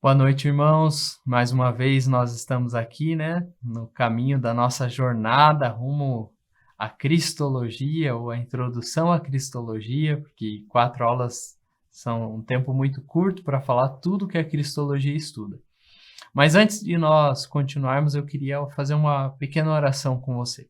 Boa noite, irmãos. Mais uma vez nós estamos aqui, né, no caminho da nossa jornada rumo à Cristologia ou à introdução à Cristologia, porque 4 aulas são um tempo muito curto para falar tudo que a Cristologia estuda. Mas antes de nós continuarmos, eu queria fazer uma pequena oração com você.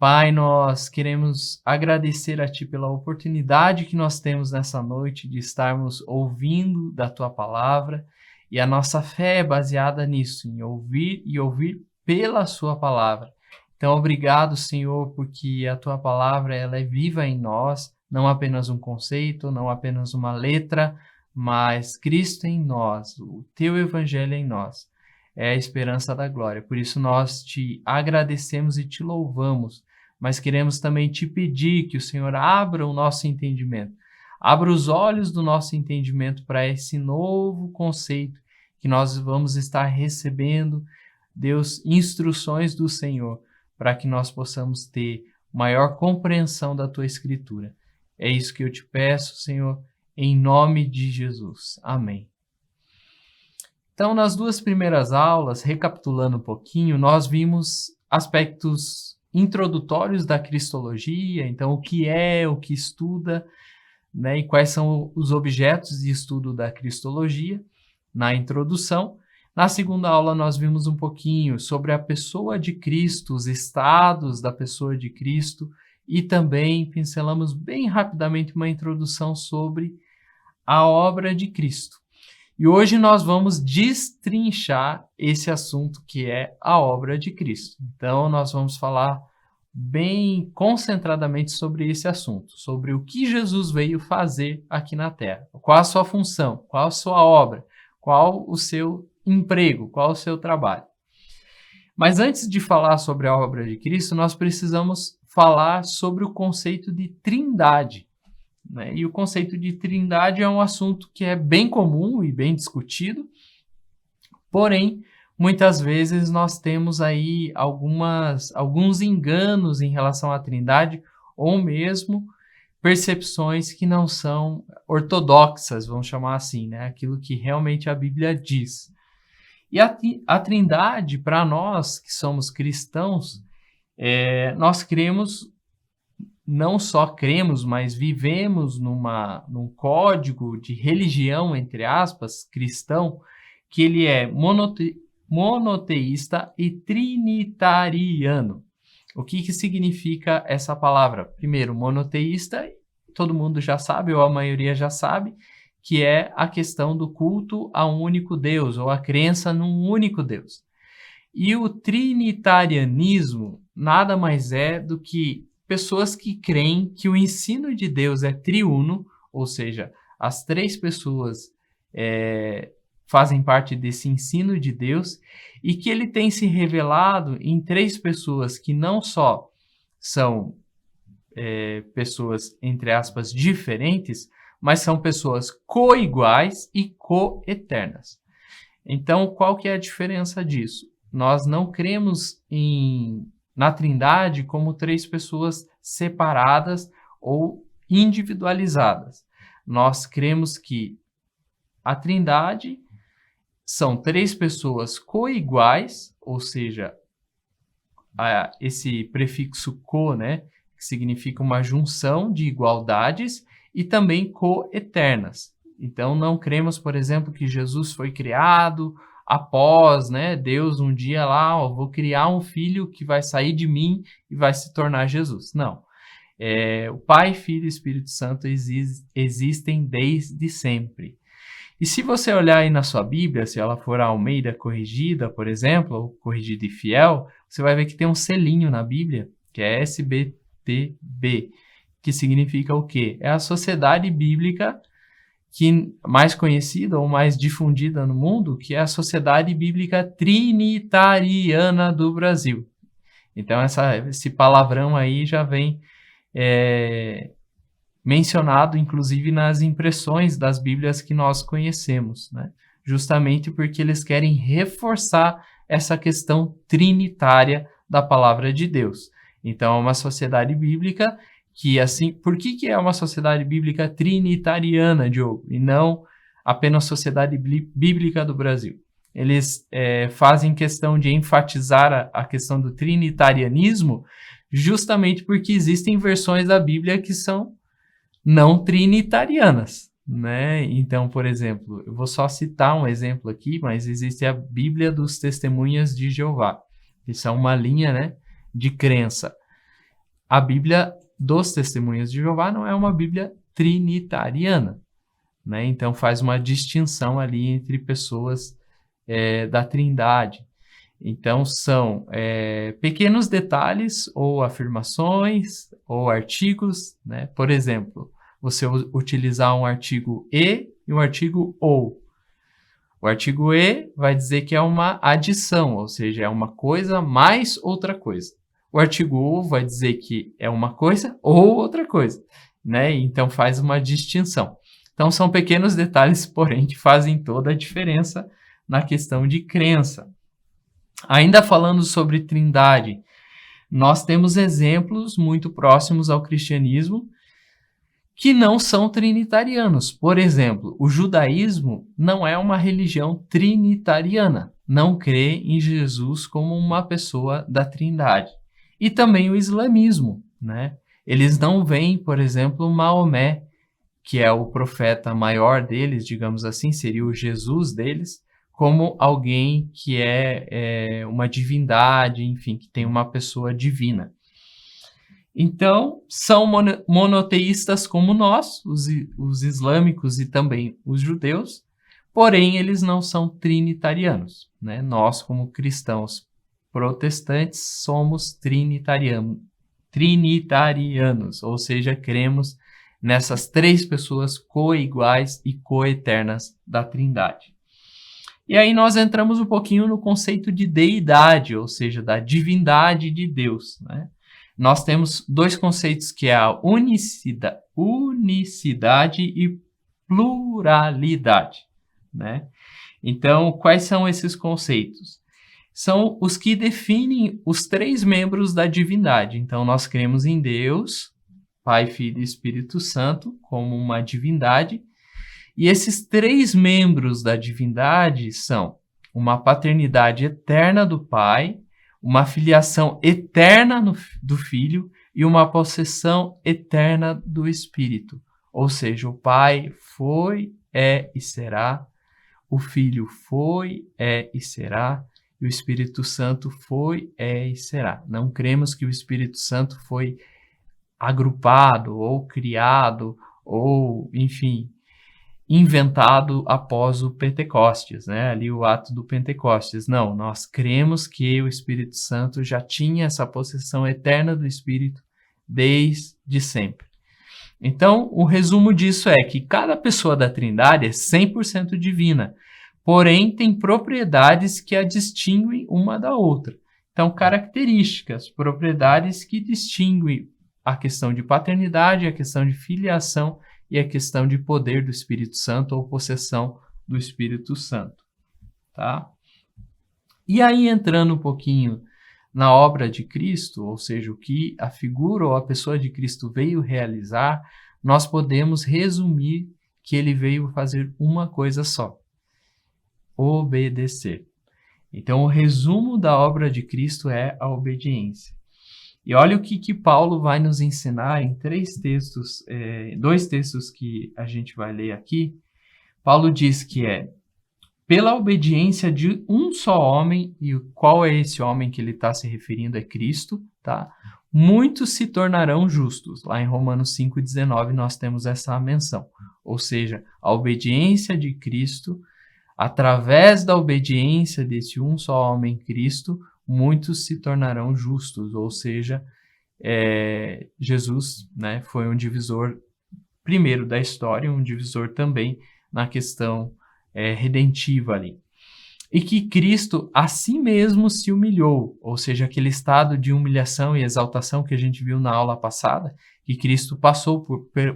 Pai, nós queremos agradecer a Ti pela oportunidade que nós temos nessa noite de estarmos ouvindo da Tua palavra, e a nossa fé é baseada nisso, em ouvir e ouvir pela Sua palavra. Então, obrigado, Senhor, porque a Tua palavra ela é viva em nós, não apenas um conceito, não apenas uma letra, mas Cristo em nós, o Teu Evangelho em nós. É a esperança da glória. Por isso nós Te agradecemos e Te louvamos, mas queremos também te pedir que o Senhor abra o nosso entendimento, abra os olhos do nosso entendimento para esse novo conceito que nós vamos estar recebendo, Deus, instruções do Senhor, para que nós possamos ter maior compreensão da Tua Escritura. É isso que eu te peço, Senhor, em nome de Jesus. Amém. Então, nas 2 primeiras aulas, recapitulando um pouquinho, nós vimos aspectos introdutórios da Cristologia, então o que estuda, né, e quais são os objetos de estudo da Cristologia, na introdução. Na segunda aula nós vimos um pouquinho sobre a pessoa de Cristo, os estados da pessoa de Cristo, e também pincelamos bem rapidamente uma introdução sobre a obra de Cristo. E hoje nós vamos destrinchar esse assunto que é a obra de Cristo. Então, nós vamos falar bem concentradamente sobre esse assunto, sobre o que Jesus veio fazer aqui na Terra. Qual a sua função, qual a sua obra, qual o seu emprego, qual o seu trabalho. Mas antes de falar sobre a obra de Cristo, nós precisamos falar sobre o conceito de trindade. Né? E o conceito de trindade é um assunto que é bem comum e bem discutido, porém, muitas vezes nós temos aí alguns enganos em relação à trindade, ou mesmo percepções que não são ortodoxas, vamos chamar assim, né? Aquilo que realmente a Bíblia diz. E a trindade, para nós que somos cristãos, nós cremos, não só cremos, mas vivemos num código de religião, entre aspas, cristão, que ele é monoteísta e trinitariano. O que significa essa palavra? Primeiro, monoteísta, todo mundo já sabe, ou a maioria já sabe, que é a questão do culto a um único Deus, ou a crença num único Deus. E o trinitarianismo nada mais é do que pessoas que creem que o ensino de Deus é triuno, ou seja, as 3 pessoas fazem parte desse ensino de Deus, e que ele tem se revelado em 3 pessoas que não só são pessoas, entre aspas, diferentes, mas são pessoas coiguais e coeternas. Então, qual que é a diferença disso? Nós não cremos na Trindade como 3 pessoas separadas ou individualizadas. Nós cremos que a Trindade são 3 pessoas coiguais, ou seja, esse prefixo co, né, que significa uma junção de igualdades, e também coeternas. Então, não cremos, por exemplo, que Jesus foi criado após, né, Deus um dia lá, vou criar um filho que vai sair de mim e vai se tornar Jesus. Não. O Pai, Filho e Espírito Santo existem desde sempre. E se você olhar aí na sua Bíblia, se ela for a Almeida Corrigida, por exemplo, ou Corrigida e Fiel, você vai ver que tem um selinho na Bíblia, que é SBTB, que significa o quê? É a sociedade bíblica mais conhecida ou mais difundida no mundo, que é a Sociedade Bíblica Trinitariana do Brasil. Então, esse palavrão aí já vem mencionado, inclusive, nas impressões das Bíblias que nós conhecemos, né? Justamente porque eles querem reforçar essa questão trinitária da palavra de Deus. Então, é uma sociedade bíblica que, assim, por que é uma sociedade bíblica trinitariana, Diogo, e não apenas Sociedade Bíblica do Brasil. Eles fazem questão de enfatizar a questão do trinitarianismo justamente porque existem versões da Bíblia que são não trinitarianas, né? Então, por exemplo, eu vou só citar um exemplo aqui, mas existe a Bíblia dos Testemunhas de Jeová. Isso é uma linha, né, de crença. A Bíblia dos Testemunhas de Jeová não é uma Bíblia trinitariana, né? Então faz uma distinção ali entre pessoas da Trindade. Então são pequenos detalhes ou afirmações ou artigos, né? Por exemplo, você utilizar um artigo e um artigo ou. O artigo e vai dizer que é uma adição, ou seja, é uma coisa mais outra coisa. O artigo ou vai dizer que é uma coisa ou outra coisa, né? Então faz uma distinção. Então são pequenos detalhes, porém, que fazem toda a diferença na questão de crença. Ainda falando sobre Trindade, nós temos exemplos muito próximos ao cristianismo que não são trinitarianos. Por exemplo, o judaísmo não é uma religião trinitariana, não crê em Jesus como uma pessoa da Trindade. E também o islamismo, né? Eles não veem, por exemplo, Maomé, que é o profeta maior deles, digamos assim, seria o Jesus deles, como alguém que é uma divindade, enfim, que tem uma pessoa divina. Então, são monoteístas como nós, os islâmicos e também os judeus, porém eles não são trinitarianos, né? Nós, como cristãos protestantes, somos trinitarianos, ou seja, cremos nessas três pessoas coiguais e coeternas da Trindade. E aí nós entramos um pouquinho no conceito de deidade, ou seja, da divindade de Deus, né? Nós temos dois conceitos que é a unicidade e pluralidade, né? Então, quais são esses conceitos? São os que definem os três membros da divindade. Então, nós cremos em Deus, Pai, Filho e Espírito Santo, como uma divindade. E esses três membros da divindade são uma paternidade eterna do Pai, uma filiação eterna do Filho e uma possessão eterna do Espírito. Ou seja, o Pai foi, é e será, o Filho foi, é e será, e o Espírito Santo foi, é e será. Não cremos que o Espírito Santo foi agrupado ou criado ou, enfim, inventado após o Pentecostes, né? Ali o ato do Pentecostes. Não, nós cremos que o Espírito Santo já tinha essa possessão eterna do Espírito desde sempre. Então, o resumo disso é que cada pessoa da Trindade é 100% divina, porém tem propriedades que a distinguem uma da outra. Então, características, propriedades que distinguem a questão de paternidade, a questão de filiação e a questão de poder do Espírito Santo ou possessão do Espírito Santo, tá? E aí, entrando um pouquinho na obra de Cristo, ou seja, o que a figura ou a pessoa de Cristo veio realizar, nós podemos resumir que ele veio fazer uma coisa só: obedecer. Então, o resumo da obra de Cristo é a obediência. E olha o que Paulo vai nos ensinar em dois textos que a gente vai ler aqui. Paulo diz que pela obediência de um só homem, e qual é esse homem que ele está se referindo? É Cristo, tá? Muitos se tornarão justos. Lá em Romanos 5,19 nós temos essa menção. Ou seja, a obediência de Cristo, através da obediência desse um só homem, Cristo, muitos se tornarão justos, ou seja, Jesus, né, foi um divisor primeiro da história, um divisor também na questão redentiva ali. E que Cristo a si mesmo se humilhou, ou seja, aquele estado de humilhação e exaltação que a gente viu na aula passada, que Cristo passou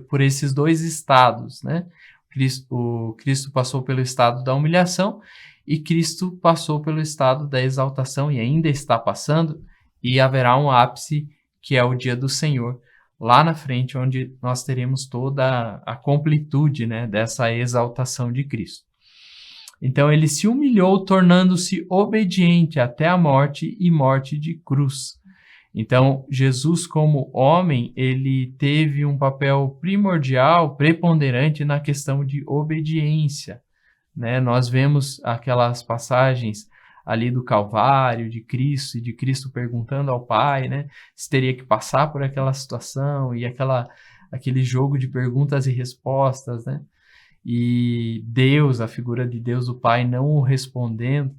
por esses dois estados, né? Cristo passou pelo estado da humilhação e Cristo passou pelo estado da exaltação e ainda está passando, e haverá um ápice que é o dia do Senhor, lá na frente, onde nós teremos toda a completude, né, dessa exaltação de Cristo. Então ele se humilhou, tornando-se obediente até a morte e morte de cruz. Então, Jesus, como homem, ele teve um papel primordial, preponderante na questão de obediência, né? Nós vemos aquelas passagens ali do Calvário, de Cristo, e de Cristo perguntando ao Pai, né, se teria que passar por aquela situação, e aquele jogo de perguntas e respostas, né? E Deus, a figura de Deus, o Pai, não o respondendo.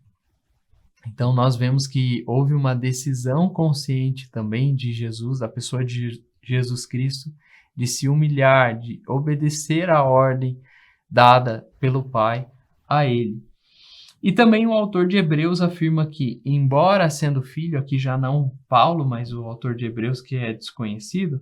Então, nós vemos que houve uma decisão consciente também de Jesus, da pessoa de Jesus Cristo, de se humilhar, de obedecer à ordem dada pelo Pai a ele. E também o autor de Hebreus afirma que, embora sendo filho, aqui já não Paulo, mas o autor de Hebreus, que é desconhecido,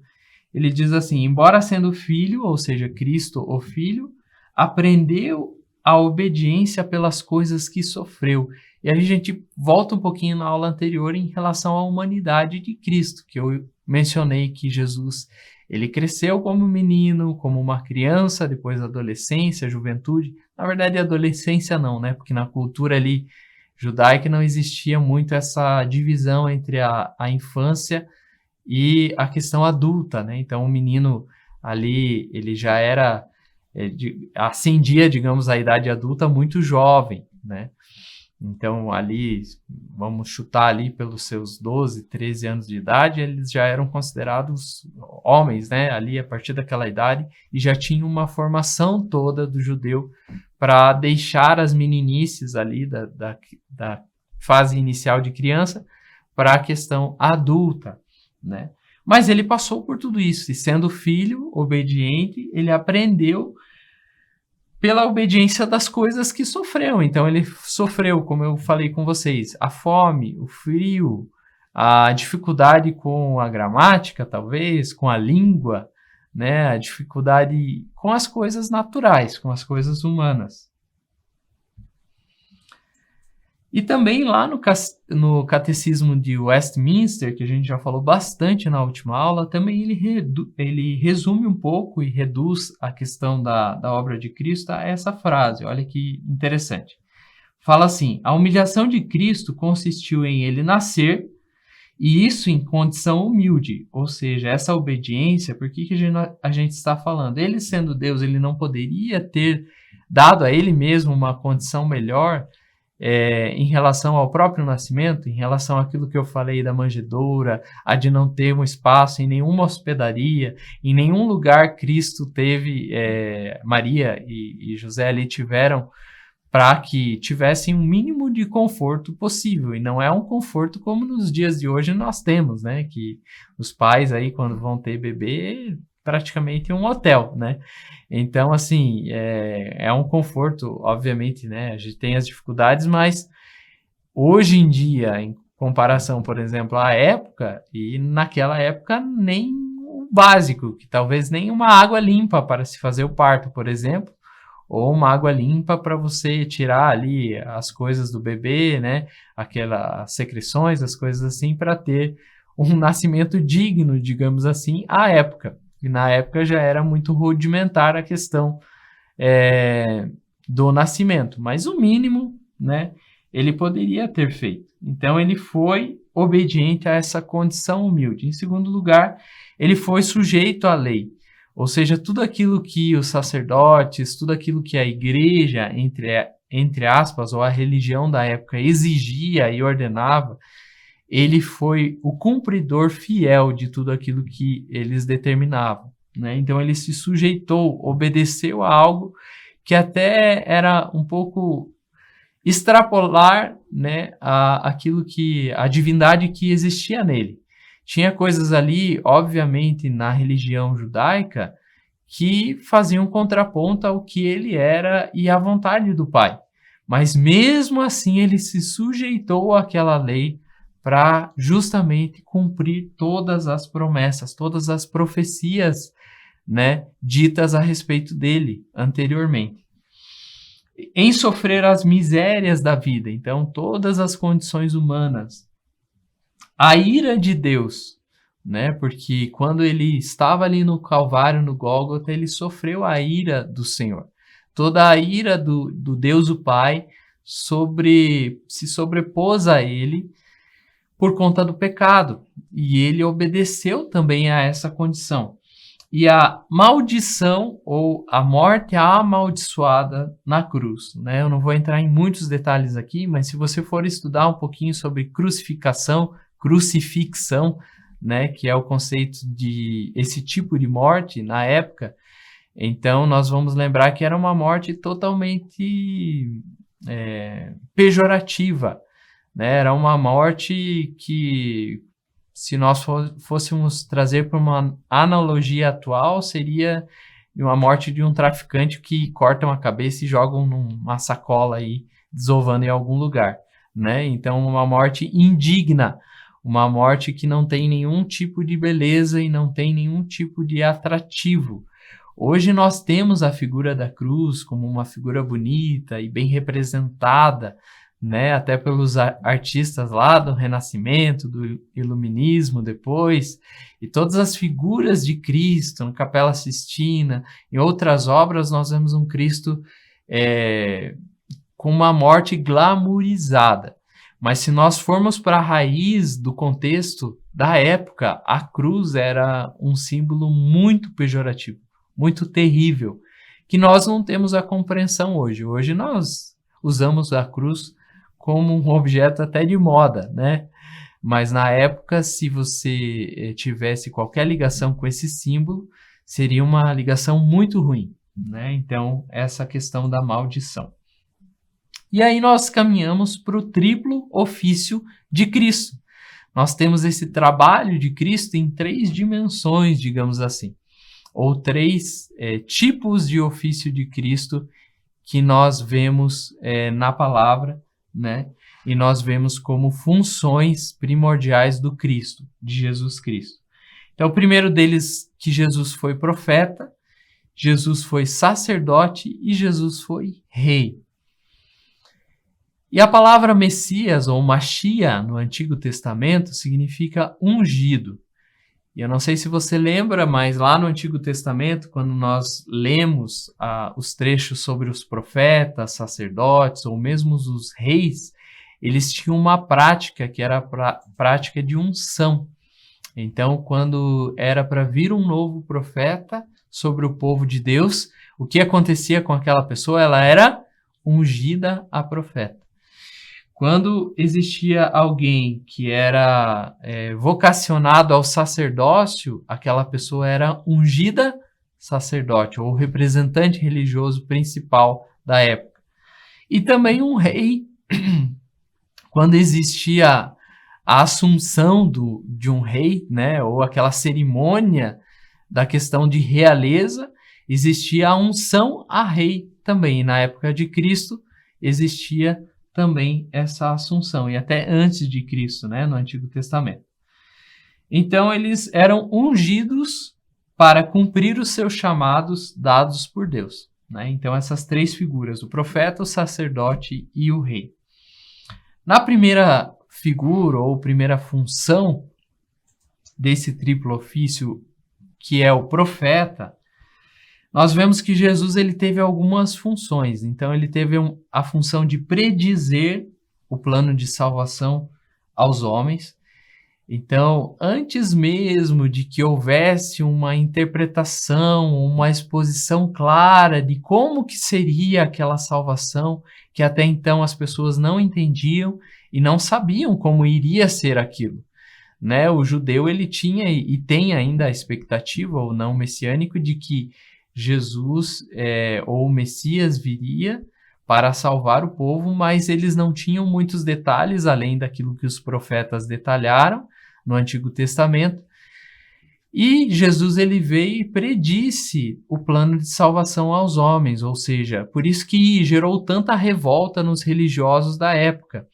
ele diz assim: embora sendo filho, ou seja, Cristo o Filho, aprendeu a obediência pelas coisas que sofreu. E a gente volta um pouquinho na aula anterior em relação à humanidade de Cristo, que eu mencionei que Jesus, ele cresceu como menino, como uma criança, depois adolescência, juventude. Na verdade, adolescência não, né? Porque na cultura ali judaica não existia muito essa divisão entre a infância e a questão adulta, né? Então, o menino ali, ele já era, ascendia, digamos, à idade adulta muito jovem, né? Então, ali, vamos chutar ali pelos seus 12, 13 anos de idade, eles já eram considerados homens, né? Ali, a partir daquela idade, e já tinham uma formação toda do judeu para deixar as meninices ali da fase inicial de criança para a questão adulta, né? Mas ele passou por tudo isso, e sendo filho, obediente, ele aprendeu pela obediência das coisas que sofreu. Então ele sofreu, como eu falei com vocês, a fome, o frio, a dificuldade com a gramática, talvez, com a língua, né? A dificuldade com as coisas naturais, com as coisas humanas. E também lá no Catecismo de Westminster, que a gente já falou bastante na última aula, também ele resume um pouco e reduz a questão da obra de Cristo a essa frase. Olha que interessante. Fala assim: a humilhação de Cristo consistiu em ele nascer, e isso em condição humilde. Ou seja, essa obediência, por que a gente está falando? Ele sendo Deus, ele não poderia ter dado a ele mesmo uma condição melhor, em relação ao próprio nascimento, em relação àquilo que eu falei da manjedoura, a de não ter um espaço em nenhuma hospedaria, em nenhum lugar Cristo teve, Maria e José ali tiveram, para que tivessem um mínimo de conforto possível, e não é um conforto como nos dias de hoje nós temos, né, que os pais aí quando vão ter bebê, praticamente um hotel, né? Então, assim, é um conforto, obviamente, né? A gente tem as dificuldades, mas hoje em dia, em comparação, por exemplo, à época, e naquela época nem o básico, que talvez nem uma água limpa para se fazer o parto, por exemplo, ou uma água limpa para você tirar ali as coisas do bebê, né? Aquelas secreções, as coisas assim, para ter um nascimento digno, digamos assim, à época. E na época já era muito rudimentar a questão do nascimento, mas o mínimo, né, ele poderia ter feito. Então ele foi obediente a essa condição humilde. Em segundo lugar, ele foi sujeito à lei, ou seja, tudo aquilo que os sacerdotes, tudo aquilo que a igreja, entre aspas, ou a religião da época exigia e ordenava, ele foi o cumpridor fiel de tudo aquilo que eles determinavam, né? Então ele se sujeitou, obedeceu a algo que até era um pouco extrapolar, né, aquilo que a divindade que existia nele. Tinha coisas ali, obviamente, na religião judaica que faziam contraponto ao que ele era e à vontade do Pai. Mas mesmo assim ele se sujeitou àquela lei para justamente cumprir todas as promessas, todas as profecias, né, ditas a respeito dele anteriormente. Em sofrer as misérias da vida, então todas as condições humanas, a ira de Deus, né? Porque quando ele estava ali no Calvário, no Gólgota, ele sofreu a ira do Senhor. Toda a ira do Deus o Pai se sobrepôs a ele por conta do pecado. E ele obedeceu também a essa condição. E a maldição ou a morte amaldiçoada na cruz, né? Eu não vou entrar em muitos detalhes aqui, mas se você for estudar um pouquinho sobre crucifixão, né, que é o conceito de esse tipo de morte na época, então nós vamos lembrar que era uma morte totalmente pejorativa, né? Era uma morte que, se nós fôssemos trazer para uma analogia atual, seria uma morte de um traficante que cortam a cabeça e jogam numa sacola aí, desovando em algum lugar, né? Então, uma morte indigna, uma morte que não tem nenhum tipo de beleza e não tem nenhum tipo de atrativo. Hoje nós temos a figura da cruz como uma figura bonita e bem representada, né, até pelos artistas lá do Renascimento, do Iluminismo depois, e todas as figuras de Cristo, na Capela Sistina, em outras obras nós vemos um Cristo com uma morte glamourizada. Mas se nós formos para a raiz do contexto da época, a cruz era um símbolo muito pejorativo, muito terrível, que nós não temos a compreensão hoje. Hoje nós usamos a cruz como um objeto até de moda, né? Mas na época, se você tivesse qualquer ligação com esse símbolo, seria uma ligação muito ruim, né? Então, essa questão da maldição. E aí nós caminhamos para o triplo ofício de Cristo. Nós temos esse trabalho de Cristo em 3 dimensões, digamos assim, ou 3 tipos de ofício de Cristo que nós vemos na palavra, né? E nós vemos como funções primordiais do Cristo, de Jesus Cristo. Então, o primeiro deles, que Jesus foi profeta, Jesus foi sacerdote e Jesus foi rei. E a palavra Messias, ou Machia, no Antigo Testamento, significa ungido. E eu não sei se você lembra, mas lá no Antigo Testamento, quando nós lemos os trechos sobre os profetas, sacerdotes, ou mesmo os reis, eles tinham uma prática, que era a prática de unção. Então, quando era para vir um novo profeta sobre o povo de Deus, o que acontecia com aquela pessoa? Ela era ungida a profeta. Quando existia alguém que era vocacionado ao sacerdócio, aquela pessoa era ungida sacerdote, ou representante religioso principal da época. E também um rei, quando existia a assunção de um rei, né, ou aquela cerimônia da questão de realeza, existia a unção a rei também. E na época de Cristo existia também essa assunção, e até antes de Cristo, né, no Antigo Testamento. Então, eles eram ungidos para cumprir os seus chamados dados por Deus, né? Então, essas 3 figuras, o profeta, o sacerdote e o rei. Na primeira figura, ou primeira função desse triplo ofício, que é o profeta, nós vemos que Jesus ele teve algumas funções. Então, ele teve a função de predizer o plano de salvação aos homens. Então, antes mesmo de que houvesse uma interpretação, uma exposição clara de como que seria aquela salvação, que até então as pessoas não entendiam e não sabiam como iria ser aquilo, né? O judeu ele tinha e tem ainda a expectativa, ou não messiânico, de que Jesus ou o Messias viria para salvar o povo, mas eles não tinham muitos detalhes além daquilo que os profetas detalharam no Antigo Testamento. E Jesus ele veio e predisse o plano de salvação aos homens, ou seja, por isso que gerou tanta revolta nos religiosos da época,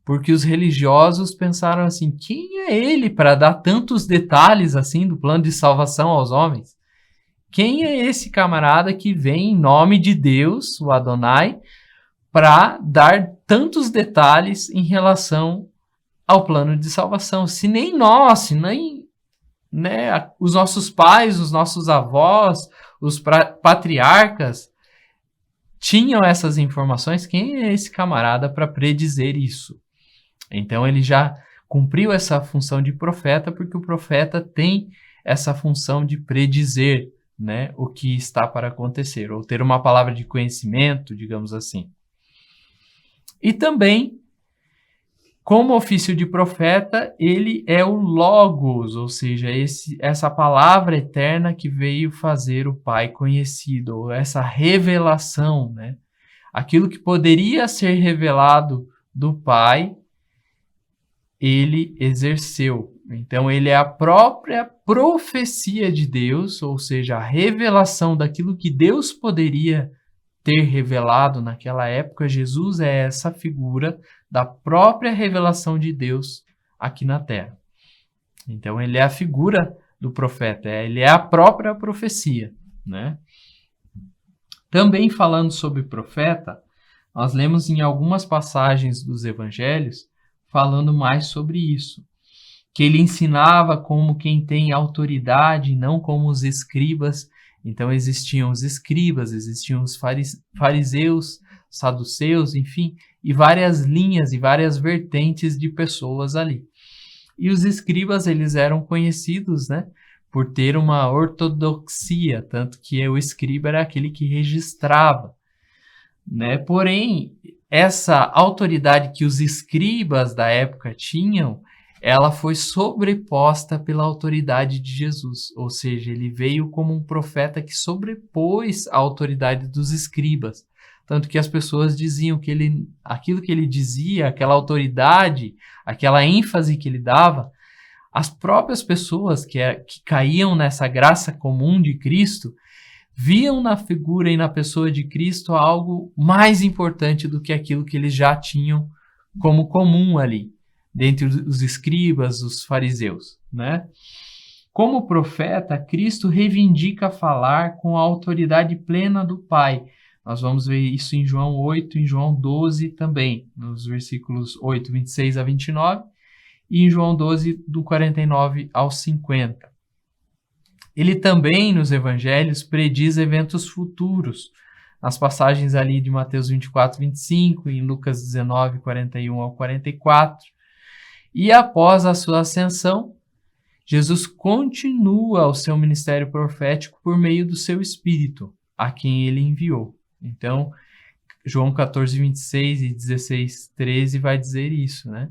porque os religiosos pensaram assim: quem é ele para dar tantos detalhes assim do plano de salvação aos homens? Quem é esse camarada que vem em nome de Deus, o Adonai, para dar tantos detalhes em relação ao plano de salvação? Se nem nós, se nem né? Os nossos pais, os nossos avós, os patriarcas tinham essas informações. Quem é esse camarada para predizer isso? Então ele já cumpriu essa função de profeta, porque o profeta tem essa função de predizer, né, o que está para acontecer, ou ter uma palavra de conhecimento, digamos assim. E também, como ofício de profeta, ele é o Logos, ou seja, essa palavra eterna que veio fazer o Pai conhecido, ou essa revelação, né? Aquilo que poderia ser revelado do Pai, ele exerceu. Então, ele é a própria profecia de Deus, ou seja, a revelação daquilo que Deus poderia ter revelado naquela época. Jesus é essa figura da própria revelação de Deus aqui na Terra. Então, ele é a figura do profeta, ele é a própria profecia, né? Também falando sobre profeta, nós lemos em algumas passagens dos evangelhos falando mais sobre isso, que ele ensinava como quem tem autoridade, não como os escribas. Então existiam os escribas, existiam os fariseus, saduceus, enfim, e várias linhas e várias vertentes de pessoas ali. E os escribas, eles eram conhecidos, né, por ter uma ortodoxia, tanto que o escriba era aquele que registrava, né? Porém, essa autoridade que os escribas da época tinham, ela foi sobreposta pela autoridade de Jesus, ou seja, ele veio como um profeta que sobrepôs a autoridade dos escribas, tanto que as pessoas diziam que aquilo que ele dizia, aquela autoridade, aquela ênfase que ele dava, as próprias pessoas que caíam nessa graça comum de Cristo, viam na figura e na pessoa de Cristo algo mais importante do que aquilo que eles já tinham como comum ali, dentre os escribas, os fariseus, né? Como profeta, Cristo reivindica falar com a autoridade plena do Pai. Nós vamos ver isso em João 8, em João 12 também, nos versículos 8, 26 a 29, e em João 12, do 49 ao 50. Ele também, nos evangelhos, prediz eventos futuros, nas passagens ali de Mateus 24, 25, em Lucas 19, 41 ao 44. E após a sua ascensão, Jesus continua o seu ministério profético por meio do seu Espírito, a quem ele enviou. Então, João 14, 26 e 16, 13 vai dizer isso, né?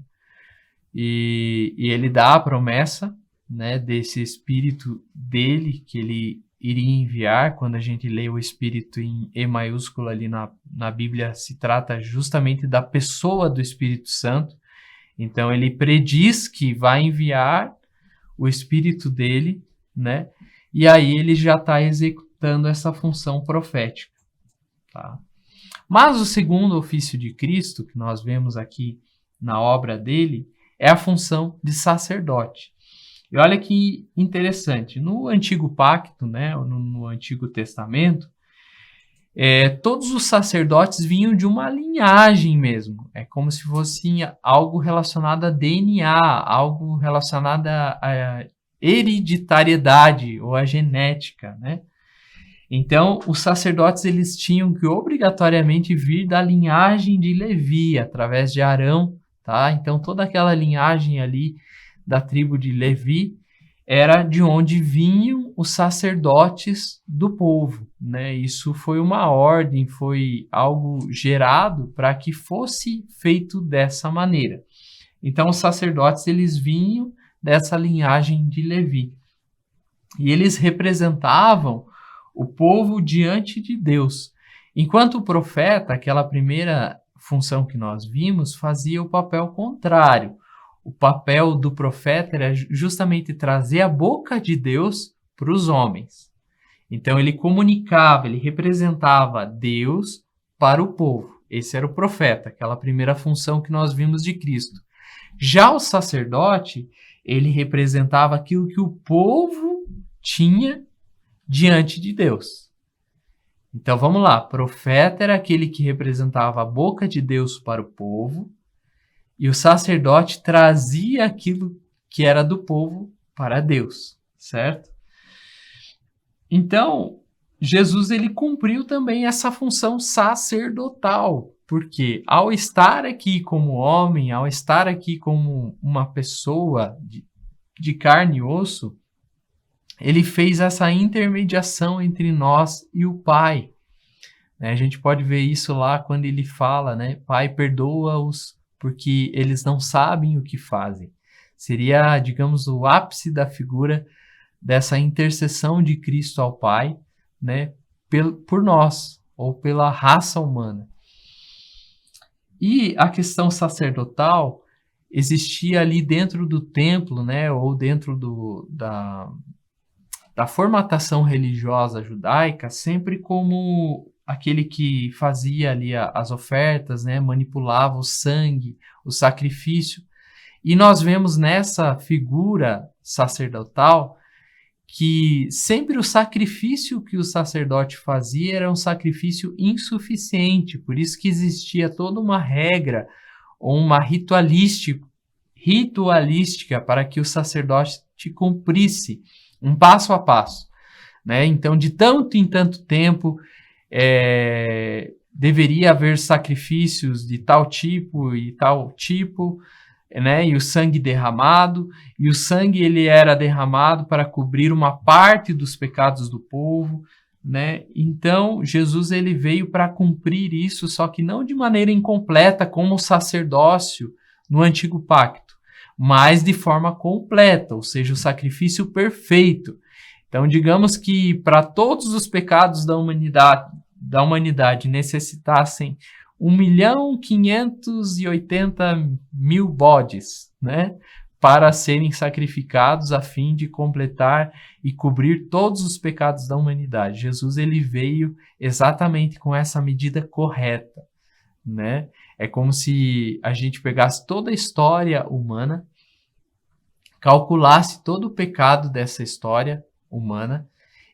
E ele dá a promessa, né, desse Espírito dele, que ele iria enviar. Quando a gente lê o Espírito em E maiúsculo ali na Bíblia, se trata justamente da pessoa do Espírito Santo. Então, ele prediz que vai enviar o Espírito dele, né? E aí ele já está executando essa função profética, tá? Mas o segundo ofício de Cristo, que nós vemos aqui na obra dele, é a função de sacerdote. E olha que interessante, no Antigo Pacto, né, no Antigo Testamento, todos os sacerdotes vinham de uma linhagem mesmo. É como se fosse algo relacionado a DNA, algo relacionado a hereditariedade ou a genética, né? Então, os sacerdotes, eles tinham que obrigatoriamente vir da linhagem de Levi, através de Arão, tá? Então, toda aquela linhagem ali da tribo de Levi era de onde vinham os sacerdotes do povo, né? Isso foi uma ordem, foi algo gerado para que fosse feito dessa maneira. Então, os sacerdotes, eles vinham dessa linhagem de Levi. E eles representavam o povo diante de Deus. Enquanto o profeta, aquela primeira função que nós vimos, fazia o papel contrário. O papel do profeta era justamente trazer a boca de Deus para os homens. Então ele comunicava, ele representava Deus para o povo. Esse era o profeta, aquela primeira função que nós vimos de Cristo. Já o sacerdote, ele representava aquilo que o povo tinha diante de Deus. Então vamos lá, profeta era aquele que representava a boca de Deus para o povo, e o sacerdote trazia aquilo que era do povo para Deus, certo? Então, Jesus ele cumpriu também essa função sacerdotal, porque ao estar aqui como homem, ao estar aqui como uma pessoa de carne e osso, ele fez essa intermediação entre nós e o Pai. A gente pode ver isso lá quando ele fala, né? Pai, perdoa-os porque eles não sabem o que fazem. Seria, digamos, o ápice da figura dessa intercessão de Cristo ao Pai, né? Por nós, ou pela raça humana. E a questão sacerdotal existia ali dentro do templo, né? Ou dentro da formatação religiosa judaica, sempre como aquele que fazia ali as ofertas, né, manipulava o sangue, o sacrifício. E nós vemos nessa figura sacerdotal que sempre o sacrifício que o sacerdote fazia era um sacrifício insuficiente, por isso que existia toda uma regra ou uma ritualística para que o sacerdote cumprisse um passo a passo, né? Então, de tanto em tanto tempo, deveria haver sacrifícios de tal tipo e tal tipo, né? E o sangue derramado, e o sangue ele era derramado para cobrir uma parte dos pecados do povo, né? Então, Jesus ele veio para cumprir isso, só que não de maneira incompleta como o sacerdócio no Antigo Pacto, mas de forma completa, ou seja, o sacrifício perfeito. Então, digamos que para todos os pecados da humanidade necessitassem 1.580.000 bodes, né, para serem sacrificados a fim de completar e cobrir todos os pecados da humanidade. Jesus ele veio exatamente com essa medida correta, né? É como se a gente pegasse toda a história humana, calculasse todo o pecado dessa história humana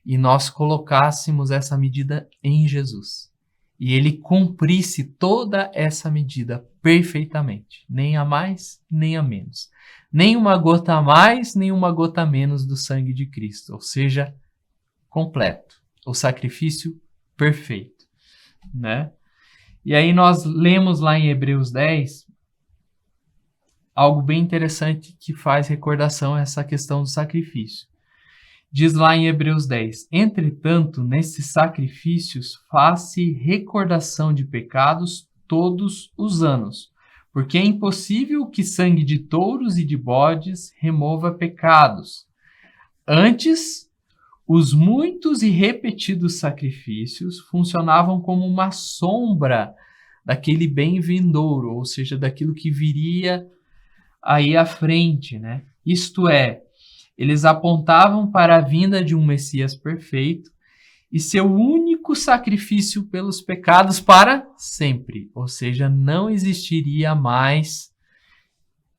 e nós colocássemos essa medida em Jesus. E ele cumprisse toda essa medida perfeitamente, nem a mais, nem a menos. Nem uma gota a mais, nem uma gota a menos do sangue de Cristo, ou seja, completo, o sacrifício perfeito, né? E aí nós lemos lá em Hebreus 10 algo bem interessante que faz recordação a essa questão do sacrifício. Diz lá em Hebreus 10, entretanto, nesses sacrifícios faz-se recordação de pecados todos os anos, porque é impossível que sangue de touros e de bodes remova pecados. Antes, os muitos e repetidos sacrifícios funcionavam como uma sombra daquele bem vindouro, ou seja, daquilo que viria aí à frente, né? Isto é, eles apontavam para a vinda de um Messias perfeito e seu único sacrifício pelos pecados para sempre, ou seja, não existiria mais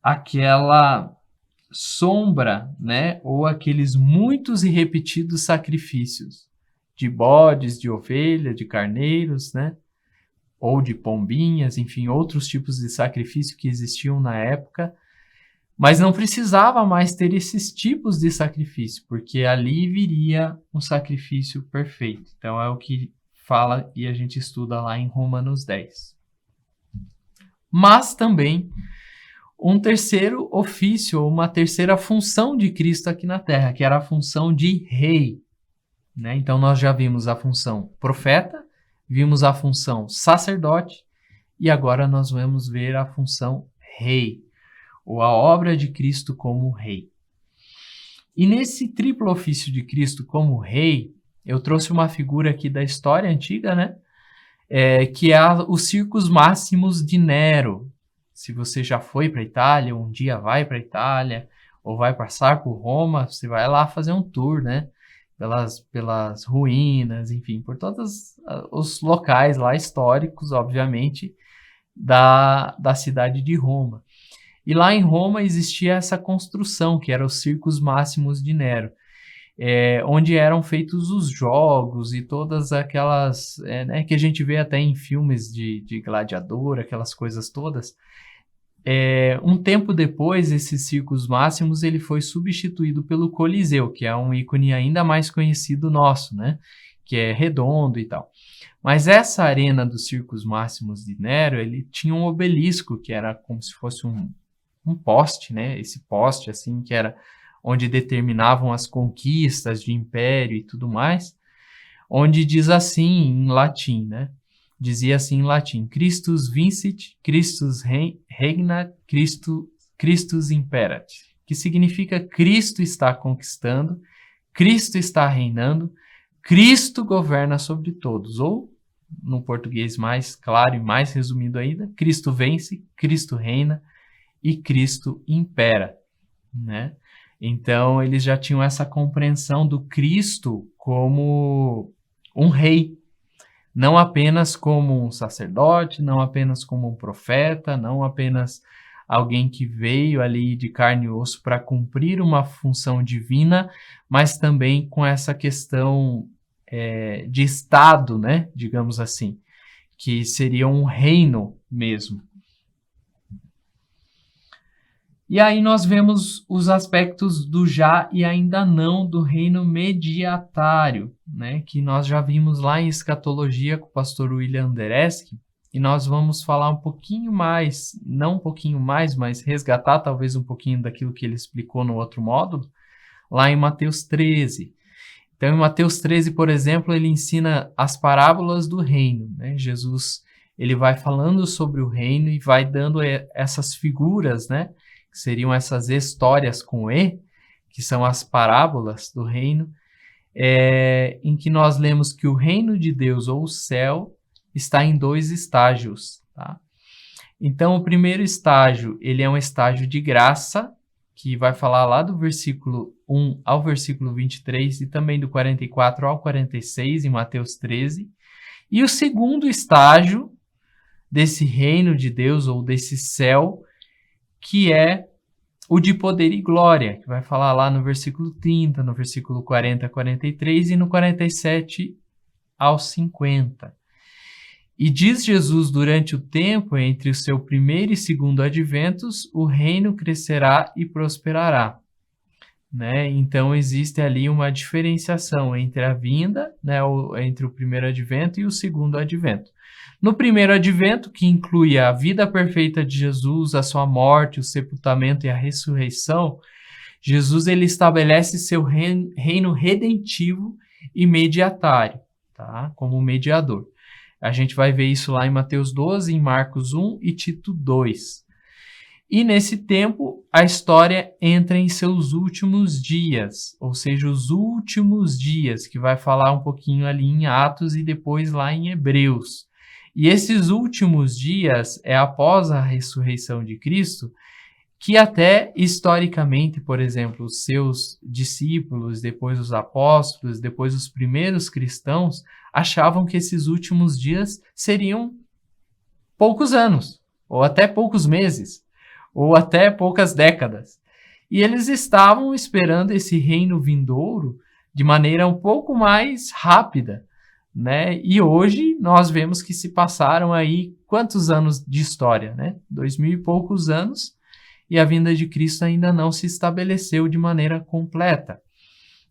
aquela sombra, né, ou aqueles muitos e repetidos sacrifícios de bodes, de ovelha, de carneiros, né, ou de pombinhas, enfim, outros tipos de sacrifício que existiam na época, mas não precisava mais ter esses tipos de sacrifício, porque ali viria um sacrifício perfeito. Então é o que fala e a gente estuda lá em Romanos 10. Mas também um terceiro ofício, ou uma terceira função de Cristo aqui na Terra, que era a função de rei, né? Então nós já vimos a função profeta, vimos a função sacerdote e agora nós vamos ver a função rei, ou a obra de Cristo como rei. E nesse triplo ofício de Cristo como rei, eu trouxe uma figura aqui da história antiga, né? Que é os Circos Máximos de Nero. Se você já foi para a Itália, um dia vai para a Itália, ou vai passar por Roma, você vai lá fazer um tour, né? Pelas ruínas, enfim, por todos os locais lá históricos, obviamente, da cidade de Roma. E lá em Roma existia essa construção, que era os Circos Máximos de Nero, onde eram feitos os jogos e todas aquelas, né, que a gente vê até em filmes de gladiador, aquelas coisas todas. Um tempo depois, esses círculos máximos ele foi substituído pelo Coliseu, que é um ícone ainda mais conhecido nosso, né? Que é redondo e tal. Mas essa arena dos círculos máximos de Nero, ele tinha um obelisco, que era como se fosse um poste, né? Esse poste, assim, que era onde determinavam as conquistas de império e tudo mais, onde diz assim em latim, né? Dizia assim em latim: Christus vincit, Christus regnat, Christus imperat, que significa Cristo está conquistando, Cristo está reinando, Cristo governa sobre todos, ou, no português mais claro e mais resumido ainda, Cristo vence, Cristo reina e Cristo impera, né? Então, eles já tinham essa compreensão do Cristo como um rei, não apenas como um sacerdote, não apenas como um profeta, não apenas alguém que veio ali de carne e osso para cumprir uma função divina, mas também com essa questão de Estado, né? Digamos assim, que seria um reino mesmo. E aí nós vemos os aspectos do já e ainda não do reino mediatário, né? Que nós já vimos lá em Escatologia com o pastor William Dereski, e nós vamos falar um pouquinho mais, não um pouquinho mais, mas resgatar talvez um pouquinho daquilo que ele explicou no outro módulo, lá em Mateus 13. Então, em Mateus 13, por exemplo, ele ensina as parábolas do reino, né? Jesus, ele vai falando sobre o reino e vai dando essas figuras, né? Que seriam essas histórias com E, que são as parábolas do reino, em que nós lemos que o reino de Deus, ou o céu, está em 2 estágios, tá? Então, o primeiro estágio, ele é um estágio de graça, que vai falar lá do versículo 1 ao versículo 23 e também do 44 ao 46 em Mateus 13. E o segundo estágio desse reino de Deus, ou desse céu, que é o de poder e glória, que vai falar lá no versículo 30, no versículo 40 a 43 e no 47 ao 50. E diz Jesus, durante o tempo entre o seu primeiro e segundo adventos, o reino crescerá e prosperará. Né? Então, existe ali uma diferenciação entre a vinda, né, entre o primeiro advento e o segundo advento. No primeiro advento, que inclui a vida perfeita de Jesus, a sua morte, o sepultamento e a ressurreição, Jesus ele estabelece seu reino redentivo e mediatário, tá? Como mediador. A gente vai ver isso lá em Mateus 12, em Marcos 1 e Tito 2. E nesse tempo, a história entra em seus últimos dias, ou seja, os últimos dias, que vai falar um pouquinho ali em Atos e depois lá em Hebreus. E esses últimos dias é após a ressurreição de Cristo, que até historicamente, por exemplo, os seus discípulos, depois os apóstolos, depois os primeiros cristãos, achavam que esses últimos dias seriam poucos anos, ou até poucos meses, ou até poucas décadas. E eles estavam esperando esse reino vindouro de maneira um pouco mais rápida, né? E hoje nós vemos que se passaram aí quantos anos de história, né? 2000 e poucos anos, e a vinda de Cristo ainda não se estabeleceu de maneira completa.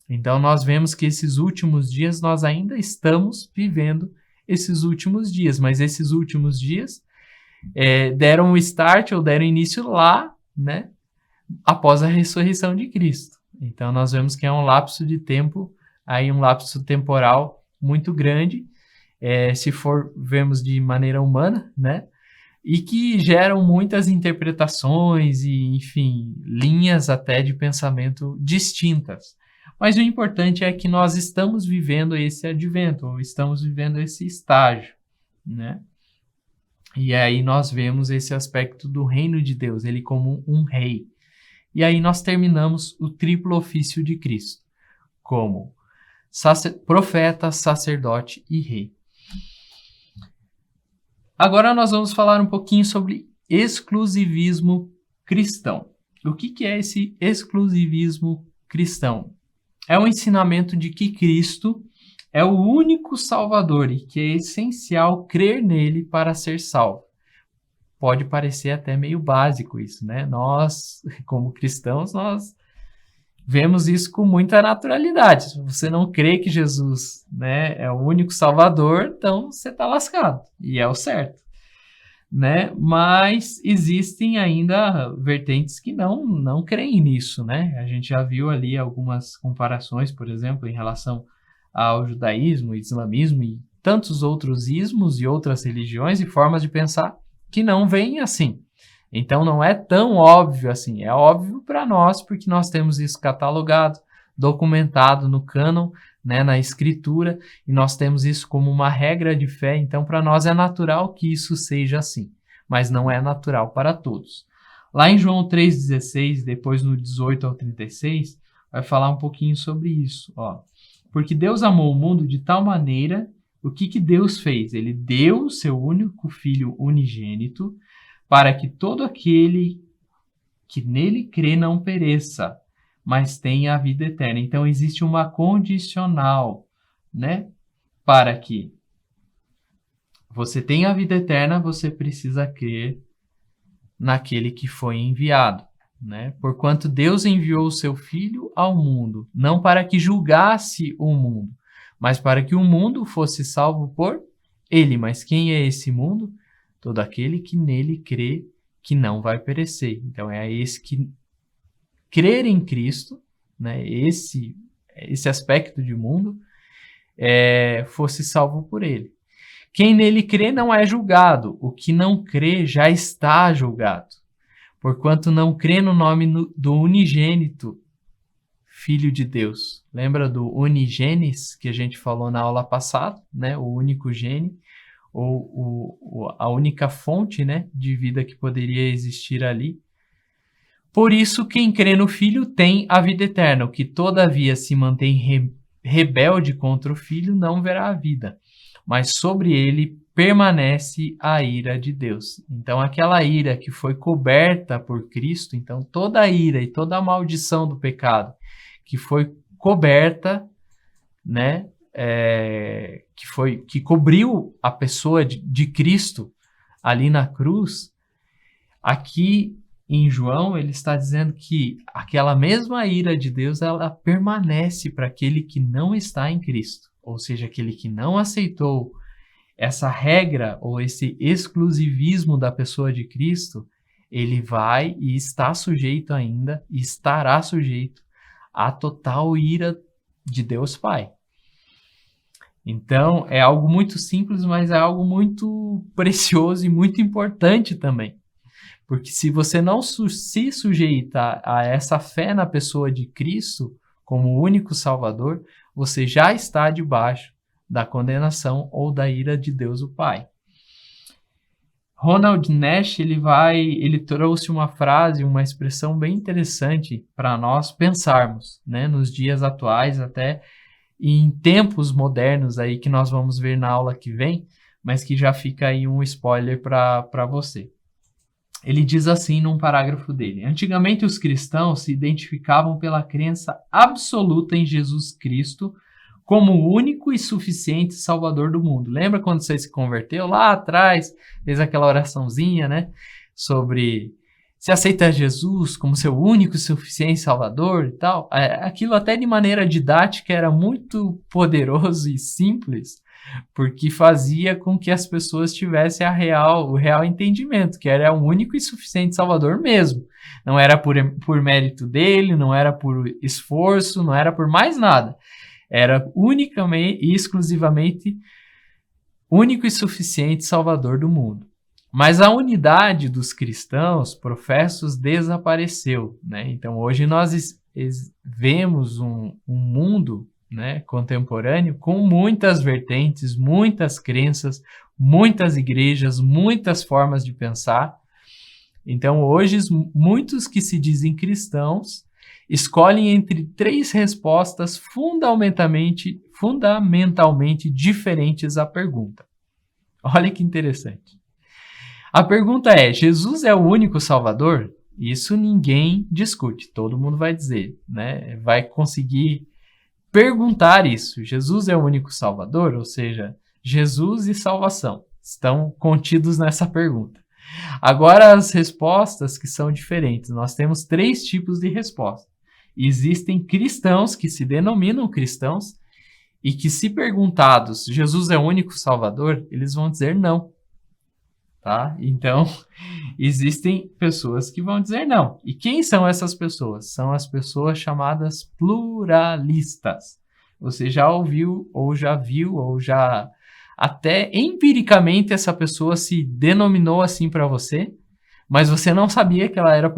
Então nós vemos que esses últimos dias, nós ainda estamos vivendo esses últimos dias, mas esses últimos dias deram o start ou deram início lá, né, após a ressurreição de Cristo. Então nós vemos que é um lapso de tempo, aí um lapso temporal muito grande, se for vermos de maneira humana, né, e que geram muitas interpretações e, enfim, linhas até de pensamento distintas. Mas o importante é que nós estamos vivendo esse advento, ou estamos vivendo esse estágio, né? E aí nós vemos esse aspecto do reino de Deus, ele como um rei. E aí nós terminamos o triplo ofício de Cristo, como profeta, sacerdote e rei. Agora nós vamos falar um pouquinho sobre exclusivismo cristão. O que é esse exclusivismo cristão? É o ensinamento de que Cristo é o único Salvador e que é essencial crer nele para ser salvo. pode parecer até meio básico isso, né? Nós, como cristãos, nós vemos isso com muita naturalidade. Se você não crê que Jesus, né, é o único Salvador, então você está lascado, e é o certo, né? Mas existem ainda vertentes que não creem nisso, né? A gente já viu ali algumas comparações, por exemplo, em relação ao judaísmo, islamismo e tantos outros ismos e outras religiões e formas de pensar que não veem assim. Então não é tão óbvio assim, é óbvio para nós porque nós temos isso catalogado, documentado no cânon, né, na escritura, e nós temos isso como uma regra de fé, então para nós é natural que isso seja assim, mas não é natural para todos. Lá em João 3,16, depois no 18 ao 36, vai falar um pouquinho sobre isso, ó. Porque Deus amou o mundo de tal maneira, o que Deus fez? Ele deu o seu único filho unigênito, para que todo aquele que nele crê não pereça, mas tenha a vida eterna. Então existe uma condicional, né? Para que você tenha a vida eterna, você precisa crer naquele que foi enviado, né? Porquanto Deus enviou o seu Filho ao mundo, não para que julgasse o mundo, mas para que o mundo fosse salvo por ele. Mas quem é esse mundo? Todo aquele que nele crê, que não vai perecer. Então é esse que crer em Cristo, né? Esse aspecto de mundo, fosse salvo por ele. Quem nele crê não é julgado, o que não crê já está julgado, porquanto não crê no nome do unigênito Filho de Deus. Lembra do unigenes que a gente falou na aula passada, né? O único gene, ou a única fonte, né, de vida que poderia existir ali. Por isso, quem crê no Filho tem a vida eterna, o que todavia se mantém rebelde contra o Filho não verá a vida, mas sobre ele permanece a ira de Deus. Então, aquela ira que foi coberta por Cristo, então toda a ira e toda a maldição do pecado que foi coberta, né, que cobriu a pessoa de Cristo ali na cruz, aqui em João ele está dizendo que aquela mesma ira de Deus ela permanece para aquele que não está em Cristo, ou seja, aquele que não aceitou essa regra ou esse exclusivismo da pessoa de Cristo, ele vai e está sujeito ainda, e estará sujeito à total ira de Deus Pai. Então, é algo muito simples, mas é algo muito precioso e muito importante também. Porque se você não se sujeita a essa fé na pessoa de Cristo como único Salvador, você já está debaixo da condenação ou da ira de Deus o Pai. Ronald Nash, ele trouxe uma frase, uma expressão bem interessante para nós pensarmos, né, nos dias atuais, até em tempos modernos aí que nós vamos ver na aula que vem, mas que já fica aí um spoiler para você. Ele diz assim num parágrafo dele: antigamente os cristãos se identificavam pela crença absoluta em Jesus Cristo como o único e suficiente Salvador do mundo. Lembra quando você se converteu lá atrás, fez aquela oraçãozinha, né, sobre se aceita Jesus como seu único e suficiente Salvador e tal? Aquilo até de maneira didática era muito poderoso e simples, porque fazia com que as pessoas tivessem o real entendimento, que era o único e suficiente Salvador mesmo. Não era por mérito dele, não era por esforço, não era por mais nada. Era unicamente e exclusivamente único e suficiente Salvador do mundo. Mas a unidade dos cristãos professos desapareceu, né? Então hoje nós vemos um mundo, né, contemporâneo com muitas vertentes, muitas crenças, muitas igrejas, muitas formas de pensar. Então hoje muitos que se dizem cristãos escolhem entre 3 respostas fundamentalmente diferentes à pergunta. Olha que interessante. A pergunta é: Jesus é o único Salvador? Isso ninguém discute, todo mundo vai dizer, né? Vai conseguir perguntar isso. Jesus é o único Salvador? Ou seja, Jesus e salvação estão contidos nessa pergunta. Agora as respostas que são diferentes. Nós temos 3 tipos de resposta. Existem cristãos que se denominam cristãos e que, se perguntados, Jesus é o único Salvador, eles vão dizer não. Tá? Então, existem pessoas que vão dizer não. E quem são essas pessoas? São as pessoas chamadas pluralistas. Você já ouviu, ou já viu, ou já... Até empiricamente essa pessoa se denominou assim para você, mas você não sabia que ela era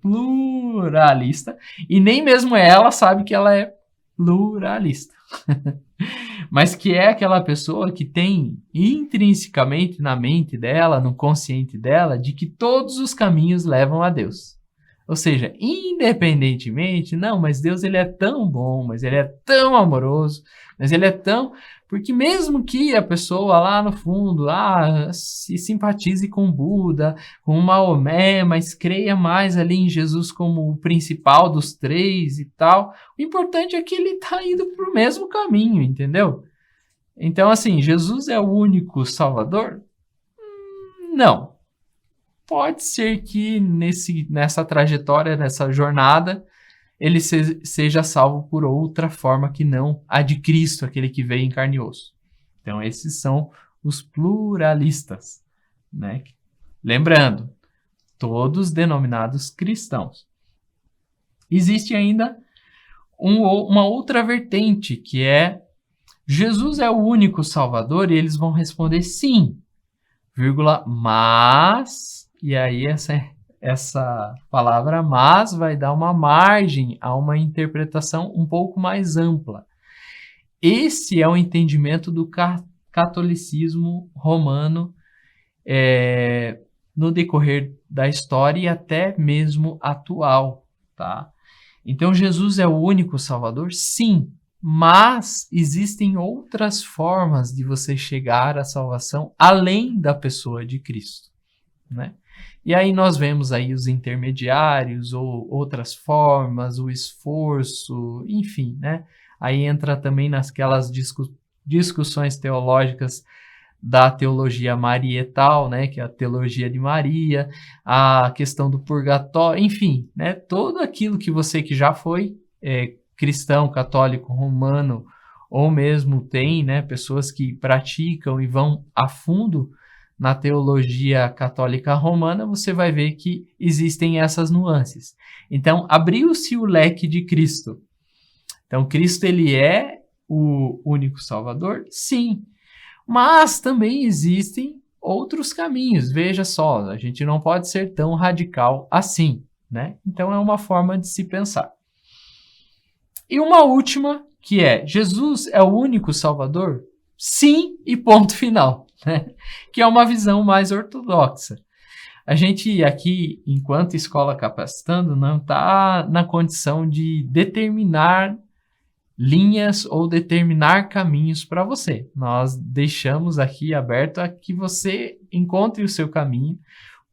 pluralista, e nem mesmo ela sabe que ela é pluralista. Mas que é aquela pessoa que tem intrinsecamente na mente dela, no consciente dela, de que todos os caminhos levam a Deus. Ou seja, independentemente, não, mas Deus ele é tão bom, mas ele é tão amoroso, mas ele é tão... Porque mesmo que a pessoa lá no fundo se simpatize com Buda, com Maomé, mas creia mais ali em Jesus como o principal dos 3 e tal, o importante é que ele está indo para o mesmo caminho, entendeu? Então, assim, Jesus é o único Salvador? Não. Pode ser que nessa trajetória, nessa jornada, ele seja salvo por outra forma que não a de Cristo, aquele que veio em carne e osso. Então, esses são os pluralistas, né? Lembrando, todos denominados cristãos. Existe ainda uma outra vertente, que é Jesus é o único Salvador, e eles vão responder sim, vírgula, mas, e aí essa palavra mas vai dar uma margem a uma interpretação um pouco mais ampla. Esse é o entendimento do catolicismo romano no decorrer da história e até mesmo atual, tá? Então, Jesus é o único Salvador? Sim, mas existem outras formas de você chegar à salvação além da pessoa de Cristo, né? E aí nós vemos aí os intermediários ou outras formas, o esforço, enfim, né? Aí entra também nasquelas discussões teológicas da teologia marietal, né? Que é a teologia de Maria, a questão do purgatório, enfim, né? Tudo aquilo que você que já foi cristão, católico, romano, ou mesmo tem, né? Pessoas que praticam e vão a fundo na teologia católica romana, você vai ver que existem essas nuances. Então, abriu-se o leque de Cristo. Então, Cristo, ele é o único Salvador? Sim. Mas também existem outros caminhos. Veja só, a gente não pode ser tão radical assim, né? Então, é uma forma de se pensar. E uma última, que é, Jesus é o único Salvador? Sim, e ponto final, né? Que é uma visão mais ortodoxa. A gente aqui, enquanto escola capacitando, não está na condição de determinar linhas ou determinar caminhos para você. Nós deixamos aqui aberto a que você encontre o seu caminho.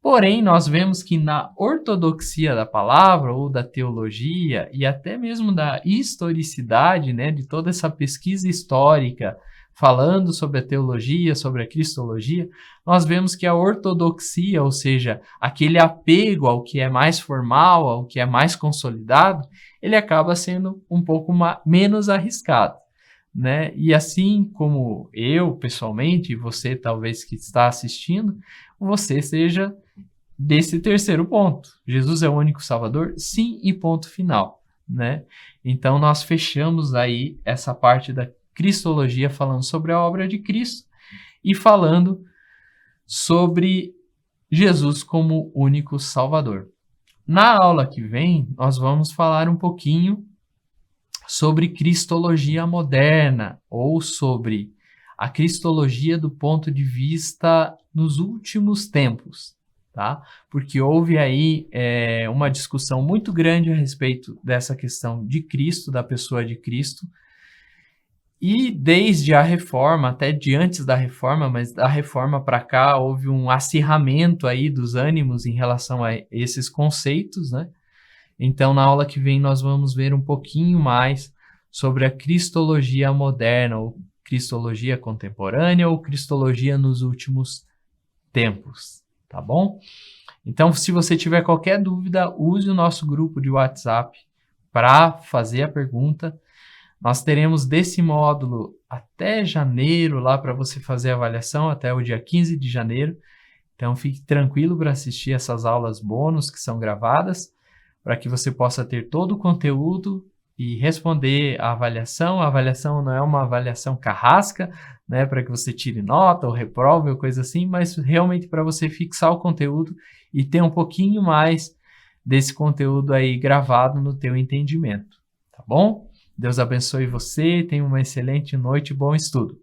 Porém, nós vemos que na ortodoxia da palavra ou da teologia e até mesmo da historicidade, né, de toda essa pesquisa histórica falando sobre a teologia, sobre a cristologia, nós vemos que a ortodoxia, ou seja, aquele apego ao que é mais formal, ao que é mais consolidado, ele acaba sendo um pouco menos arriscado, né? E assim como eu, pessoalmente, e você talvez que está assistindo, você seja desse terceiro ponto. Jesus é o único Salvador? Sim, e ponto final, né? Então nós fechamos aí essa parte da cristologia falando sobre a obra de Cristo e falando sobre Jesus como único Salvador. Na aula que vem, nós vamos falar um pouquinho sobre cristologia moderna ou sobre a cristologia do ponto de vista nos últimos tempos, tá? Porque houve aí uma discussão muito grande a respeito dessa questão de Cristo, da pessoa de Cristo, e desde a reforma, até de antes da reforma, mas da reforma para cá, houve um acirramento aí dos ânimos em relação a esses conceitos, né? Então, na aula que vem, nós vamos ver um pouquinho mais sobre a cristologia moderna, ou cristologia contemporânea, ou cristologia nos últimos tempos, tá bom? Então, se você tiver qualquer dúvida, use o nosso grupo de WhatsApp para fazer a pergunta. Nós teremos desse módulo até janeiro lá para você fazer a avaliação, até o dia 15 de janeiro. Então, fique tranquilo para assistir essas aulas bônus que são gravadas, para que você possa ter todo o conteúdo e responder a avaliação. A avaliação não é uma avaliação carrasca, né, para que você tire nota ou reprove ou coisa assim, mas realmente para você fixar o conteúdo e ter um pouquinho mais desse conteúdo aí gravado no teu entendimento, tá bom? Deus abençoe você, tenha uma excelente noite e bom estudo.